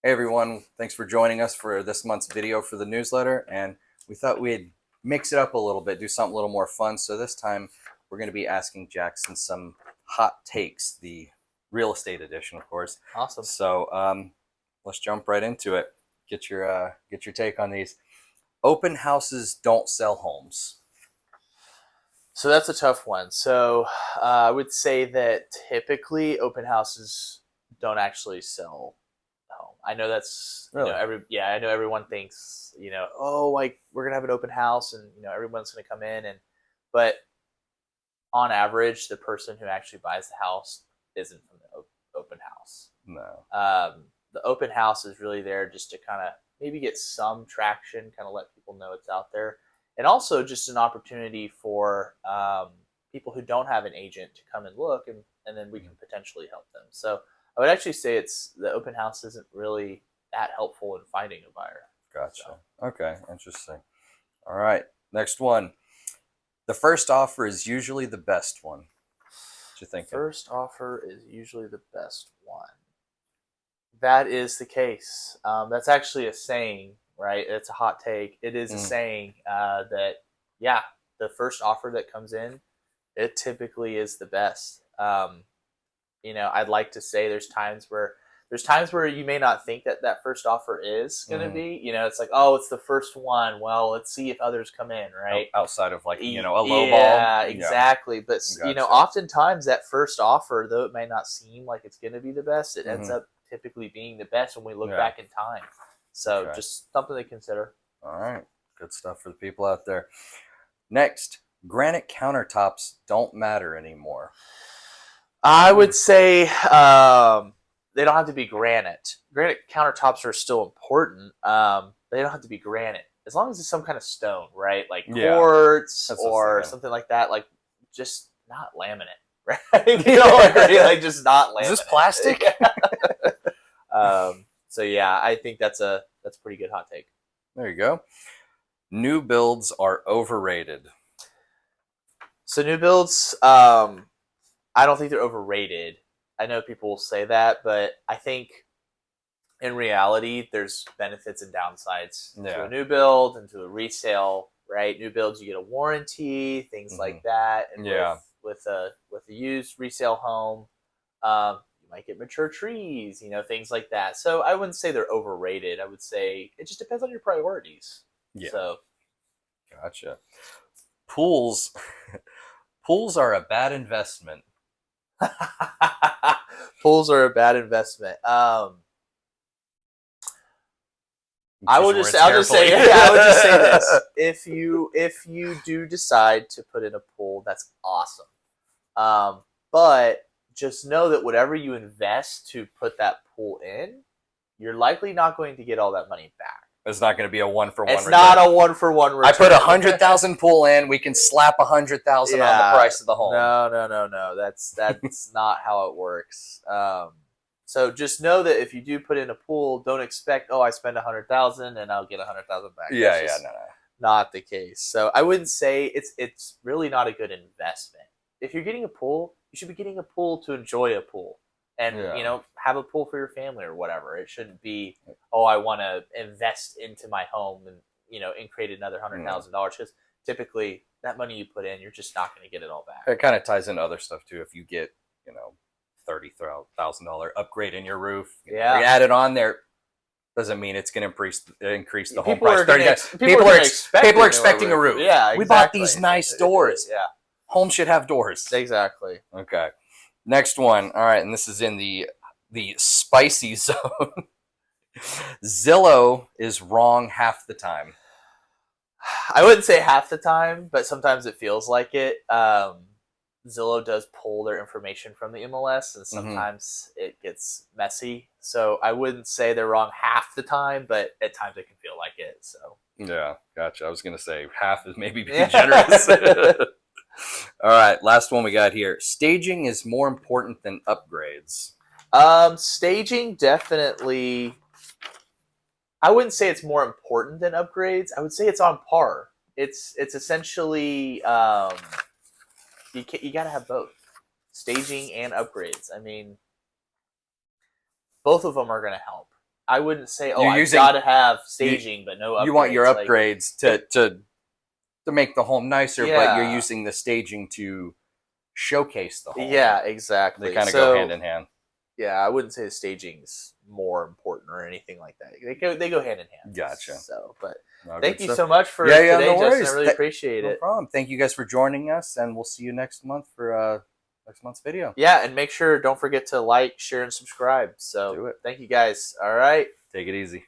Hey everyone, thanks for joining us for this month's video for the newsletter. And we thought we'd mix it up a little bit, do something a little more fun. So this time we're going to be asking Jackson some hot takes, the real estate edition, of course. Awesome. So let's jump right into it. Get your take on these. Open houses don't sell homes. So that's a tough one. So I would say that typically open houses don't actually sell home. I know that's Really? I know everyone thinks oh, like we're gonna have an open house and everyone's gonna come in, but on average the person who actually buys the house isn't from the open house. No. The open house is really there just to kind of maybe get some traction, kind of let people know it's out there, and also just an opportunity for people who don't have an agent to come and look, and then we can potentially help them. So I would actually say the open house isn't really that helpful in finding a buyer. Gotcha. So. Okay, interesting. All right, next one. The first offer is usually the best one. What you thinking? First offer is usually the best one. That is the case. That's actually a saying, right? It's a hot take. It is a saying that, yeah, the first offer that comes in, it typically is the best. I'd like to say there's times where you may not think that first offer is going to be. It's like, oh, it's the first one. Well, let's see if others come in, right? Outside of like, a low ball. Yeah, exactly. But Gotcha. Oftentimes that first offer, though it may not seem like it's going to be the best, it ends up typically being the best when we look back in time. So just something to consider. All right. Good stuff for the people out there. Next, granite countertops don't matter anymore. I would say they don't have to be granite. Granite countertops are still important. They don't have to be granite. As long as it's some kind of stone, right? Like quartz or something like that. Like just not laminate, right? Like just not laminate. Is this plastic? So yeah, I think that's a pretty good hot take. There you go. New builds are overrated. So new builds, I don't think they're overrated. I know people will say that, but I think in reality, there's benefits and downsides to a new build and to a resale, right? New builds, you get a warranty, things like that. And with a used resale home, you might get mature trees, things like that. So I wouldn't say they're overrated. I would say it just depends on your priorities. Yeah. So, gotcha. Pools are a bad investment. Pools are a bad investment. I would just say this. If you do decide to put in a pool, that's awesome. But just know that whatever you invest to put that pool in, you're likely not going to get all that money back. It's not going to be a one-for-one return. It's not a one-for-one return. I put 100,000 pool in. We can slap 100,000 on the price of the home. No. That's not how it works. So just know that if you do put in a pool, don't expect, I spend 100,000 and I'll get 100,000 back. No. Not the case. So I wouldn't say it's really not a good investment. If you're getting a pool, you should be getting a pool to enjoy a pool. And, have a pool for your family or whatever. It shouldn't be, I want to invest into my home and create another $100,000. Because typically that money you put in, you're just not going to get it all back. It kind of ties into other stuff too. If you get, $30,000 upgrade in your roof, you add it on there, doesn't mean it's going to increase the home price. People are expecting a roof. Yeah, exactly. We bought these nice doors. Yeah. Home should have doors. Exactly. Okay. Next one. All right, and this is in the spicy zone. Zillow is wrong half the time. I wouldn't say half the time, but sometimes it feels like it. Zillow does pull their information from the MLS, and sometimes it gets messy. So I wouldn't say they're wrong half the time, but at times it can feel like it. So yeah, gotcha. I was gonna say half is maybe being generous. All right, last one we got here. Staging is more important than upgrades. Staging definitely. I wouldn't say it's more important than upgrades. I would say it's on par. It's essentially you got to have both, staging and upgrades. I mean, both of them are going to help. I wouldn't say, oh, You're I've using- got to have staging, but no upgrades. You want your Like, upgrades to make the home nicer, but Yeah. you're using the staging to showcase the home. yeah, exactly. They kind of So, go hand in hand. Yeah, I wouldn't say the staging's more important or anything like that. They go hand in hand. Gotcha. So, but All thank good you stuff. so much for Yeah, today, no Justin. worries. I really appreciate No it. problem. Thank you guys for joining us, and we'll see you next month for next month's video. Yeah, and make sure, don't forget to like, share, and subscribe. So, Do it. thank you guys. All right. Take it easy.